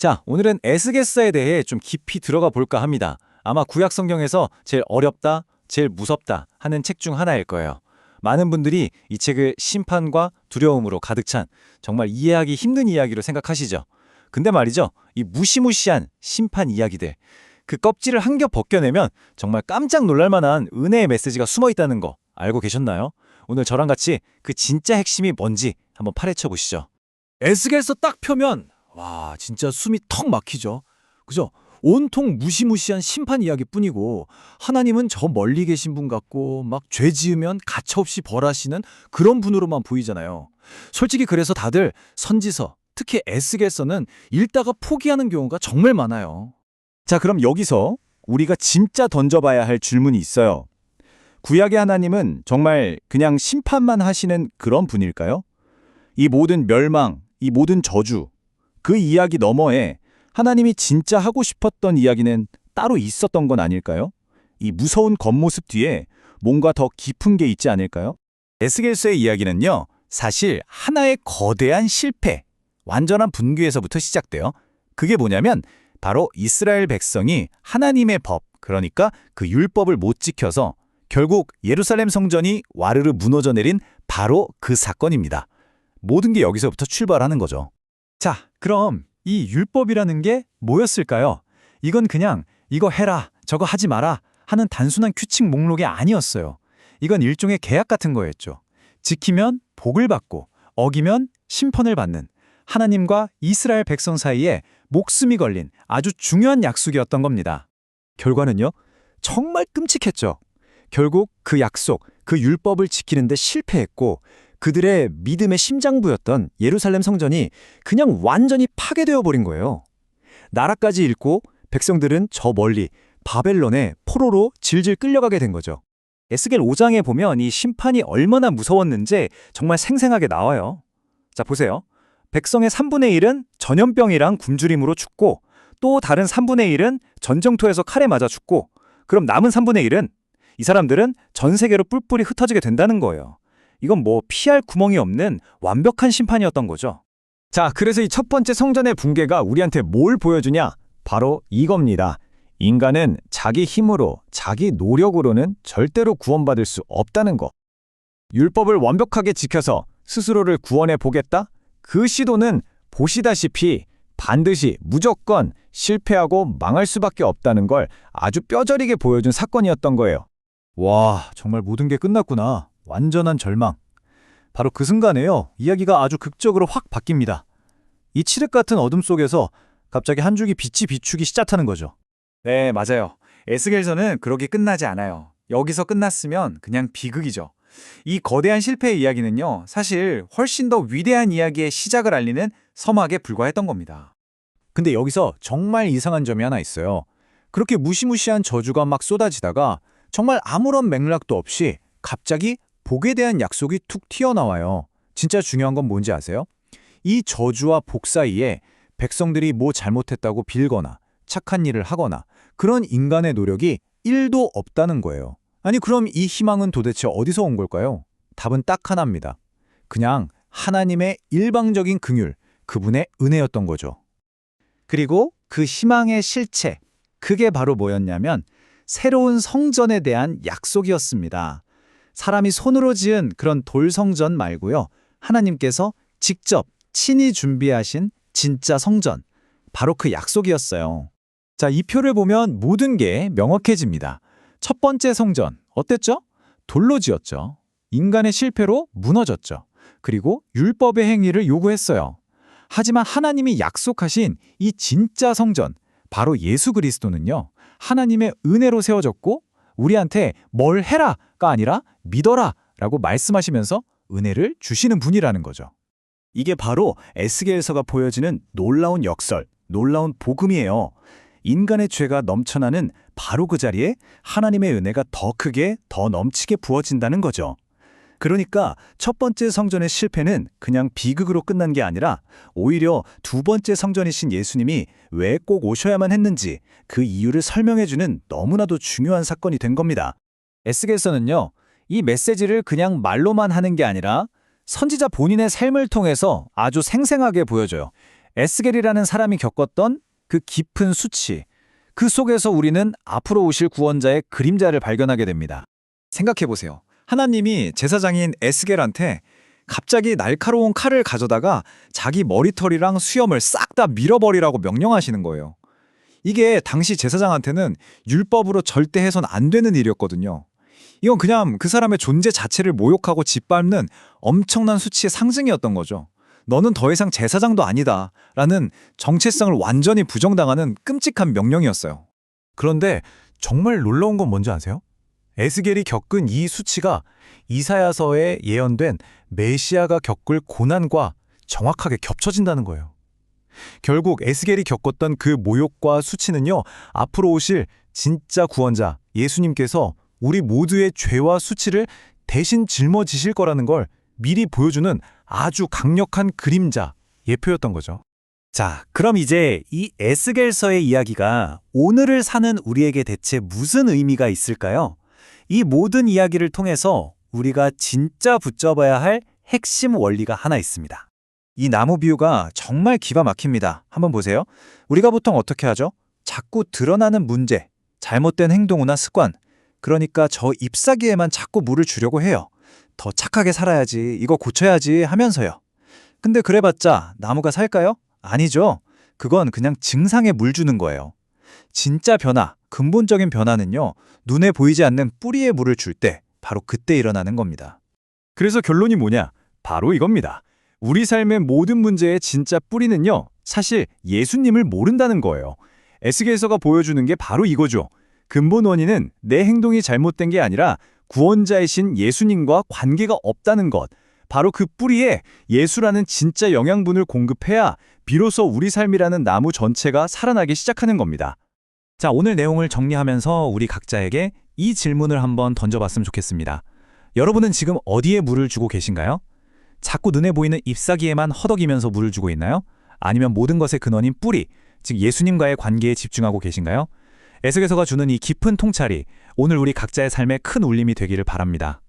자, 오늘은 에스겔서에 대해 좀 깊이 들어가 볼까 합니다. 아마 구약 성경에서 제일 어렵다, 제일 무섭다 하는 책 중 하나일 거예요. 많은 분들이 이 책을 심판과 두려움으로 가득 찬 정말 이해하기 힘든 이야기로 생각하시죠. 근데 말이죠, 이 무시무시한 심판 이야기들, 그 껍질을 한 겹 벗겨내면 정말 깜짝 놀랄 만한 은혜의 메시지가 숨어 있다는 거 알고 계셨나요? 오늘 저랑 같이 그 진짜 핵심이 뭔지 한번 파헤쳐 보시죠. 에스겔서 딱 펴면 와 진짜 숨이 턱 막히죠. 그죠? 온통 무시무시한 심판 이야기뿐이고 하나님은 저 멀리 계신 분 같고 막 죄 지으면 가차없이 벌하시는 그런 분으로만 보이잖아요. 솔직히 그래서 다들 선지서, 특히 에스겔서는 읽다가 포기하는 경우가 정말 많아요. 자, 그럼 여기서 우리가 진짜 던져봐야 할 질문이 있어요. 구약의 하나님은 정말 그냥 심판만 하시는 그런 분일까요? 이 모든 멸망, 이 모든 저주, 그 이야기 너머에 하나님이 진짜 하고 싶었던 이야기는 따로 있었던 건 아닐까요? 이 무서운 겉모습 뒤에 뭔가 더 깊은 게 있지 않을까요? 에스겔서의 이야기는요, 사실 하나의 거대한 실패, 완전한 분규에서부터 시작돼요. 그게 뭐냐면 바로 이스라엘 백성이 하나님의 법, 그러니까 그 율법을 못 지켜서 결국 예루살렘 성전이 와르르 무너져 내린 바로 그 사건입니다. 모든 게 여기서부터 출발하는 거죠. 자, 그럼 이 율법이라는 게 뭐였을까요? 이건 그냥 이거 해라, 저거 하지 마라 하는 단순한 규칙 목록이 아니었어요. 이건 일종의 계약 같은 거였죠. 지키면 복을 받고 어기면 심판을 받는 하나님과 이스라엘 백성 사이에 목숨이 걸린 아주 중요한 약속이었던 겁니다. 결과는요, 정말 끔찍했죠. 결국 그 약속, 그 율법을 지키는데 실패했고 그들의 믿음의 심장부였던 예루살렘 성전이 그냥 완전히 파괴되어 버린 거예요. 나라까지 잃고 백성들은 저 멀리 바벨론의 포로로 질질 끌려가게 된 거죠. 에스겔 5장에 보면 이 심판이 얼마나 무서웠는지 정말 생생하게 나와요. 자, 보세요. 백성의 3분의 1은 전염병이랑 굶주림으로 죽고 또 다른 3분의 1은 전쟁터에서 칼에 맞아 죽고 그럼 남은 3분의 1은 이 사람들은 전 세계로 뿔뿔이 흩어지게 된다는 거예요. 이건 뭐 피할 구멍이 없는 완벽한 심판이었던 거죠. 자, 그래서 이 첫 번째 성전의 붕괴가 우리한테 뭘 보여주냐? 바로 이겁니다. 인간은 자기 힘으로, 자기 노력으로는 절대로 구원받을 수 없다는 거. 율법을 완벽하게 지켜서 스스로를 구원해 보겠다? 그 시도는 보시다시피 반드시 무조건 실패하고 망할 수밖에 없다는 걸 아주 뼈저리게 보여준 사건이었던 거예요. 와, 정말 모든 게 끝났구나. 완전한 절망. 바로 그 순간에요, 이야기가 아주 극적으로 확 바뀝니다. 이 칠흑 같은 어둠 속에서 갑자기 한 줄기 빛이 비추기 시작하는 거죠. 네, 맞아요. 에스겔서는 그렇게 끝나지 않아요. 여기서 끝났으면 그냥 비극이죠. 이 거대한 실패의 이야기는요, 사실 훨씬 더 위대한 이야기의 시작을 알리는 서막에 불과했던 겁니다. 근데 여기서 정말 이상한 점이 하나 있어요. 그렇게 무시무시한 저주가 막 쏟아지다가 정말 아무런 맥락도 없이 갑자기 복에 대한 약속이 툭 튀어나와요. 진짜 중요한 건 뭔지 아세요? 이 저주와 복 사이에 백성들이 뭐 잘못했다고 빌거나 착한 일을 하거나 그런 인간의 노력이 1도 없다는 거예요. 아니 그럼 이 희망은 도대체 어디서 온 걸까요? 답은 딱 하나입니다. 그냥 하나님의 일방적인 긍휼, 그분의 은혜였던 거죠. 그리고 그 희망의 실체, 그게 바로 뭐였냐면 새로운 성전에 대한 약속이었습니다. 사람이 손으로 지은 그런 돌성전 말고요. 하나님께서 직접 친히 준비하신 진짜 성전, 바로 그 약속이었어요. 자, 이 표를 보면 모든 게 명확해집니다. 첫 번째 성전, 어땠죠? 돌로 지었죠. 인간의 실패로 무너졌죠. 그리고 율법의 행위를 요구했어요. 하지만 하나님이 약속하신 이 진짜 성전, 바로 예수 그리스도는요. 하나님의 은혜로 세워졌고 우리한테 뭘 해라가 아니라 믿어라 라고 말씀하시면서 은혜를 주시는 분이라는 거죠. 이게 바로 에스겔서가 보여지는 놀라운 역설, 놀라운 복음이에요. 인간의 죄가 넘쳐나는 바로 그 자리에 하나님의 은혜가 더 크게, 더 넘치게 부어진다는 거죠. 그러니까 첫 번째 성전의 실패는 그냥 비극으로 끝난 게 아니라 오히려 두 번째 성전이신 예수님이 왜 꼭 오셔야만 했는지 그 이유를 설명해주는 너무나도 중요한 사건이 된 겁니다. 에스겔서는요, 이 메시지를 그냥 말로만 하는 게 아니라 선지자 본인의 삶을 통해서 아주 생생하게 보여줘요. 에스겔이라는 사람이 겪었던 그 깊은 수치, 그 속에서 우리는 앞으로 오실 구원자의 그림자를 발견하게 됩니다. 생각해보세요. 하나님이 제사장인 에스겔한테 갑자기 날카로운 칼을 가져다가 자기 머리털이랑 수염을 싹 다 밀어버리라고 명령하시는 거예요. 이게 당시 제사장한테는 율법으로 절대 해선 안 되는 일이었거든요. 이건 그냥 그 사람의 존재 자체를 모욕하고 짓밟는 엄청난 수치의 상징이었던 거죠. 너는 더 이상 제사장도 아니다 라는 정체성을 완전히 부정당하는 끔찍한 명령이었어요. 그런데 정말 놀라운 건 뭔지 아세요? 에스겔이 겪은 이 수치가 이사야서에 예언된 메시아가 겪을 고난과 정확하게 겹쳐진다는 거예요. 결국 에스겔이 겪었던 그 모욕과 수치는요, 앞으로 오실 진짜 구원자 예수님께서 우리 모두의 죄와 수치를 대신 짊어지실 거라는 걸 미리 보여주는 아주 강력한 그림자, 예표였던 거죠. 자, 그럼 이제 이 에스겔서의 이야기가 오늘을 사는 우리에게 대체 무슨 의미가 있을까요? 이 모든 이야기를 통해서 우리가 진짜 붙잡아야 할 핵심 원리가 하나 있습니다. 이 나무 비유가 정말 기가 막힙니다. 한번 보세요. 우리가 보통 어떻게 하죠? 자꾸 드러나는 문제, 잘못된 행동이나 습관, 그러니까 저 잎사귀에만 자꾸 물을 주려고 해요. 더 착하게 살아야지, 이거 고쳐야지 하면서요. 근데 그래봤자 나무가 살까요? 아니죠. 그건 그냥 증상에 물 주는 거예요. 진짜 변화, 근본적인 변화는요, 눈에 보이지 않는 뿌리에 물을 줄 때, 바로 그때 일어나는 겁니다. 그래서 결론이 뭐냐? 바로 이겁니다. 우리 삶의 모든 문제의 진짜 뿌리는요, 사실 예수님을 모른다는 거예요. 에스겔서가 보여주는 게 바로 이거죠. 근본 원인은 내 행동이 잘못된 게 아니라 구원자이신 예수님과 관계가 없다는 것. 바로 그 뿌리에 예수라는 진짜 영양분을 공급해야 비로소 우리 삶이라는 나무 전체가 살아나기 시작하는 겁니다. 자, 오늘 내용을 정리하면서 우리 각자에게 이 질문을 한번 던져봤으면 좋겠습니다. 여러분은 지금 어디에 물을 주고 계신가요? 자꾸 눈에 보이는 잎사귀에만 허덕이면서 물을 주고 있나요? 아니면 모든 것의 근원인 뿌리, 즉 예수님과의 관계에 집중하고 계신가요? 에스겔서가 주는 이 깊은 통찰이 오늘 우리 각자의 삶에 큰 울림이 되기를 바랍니다.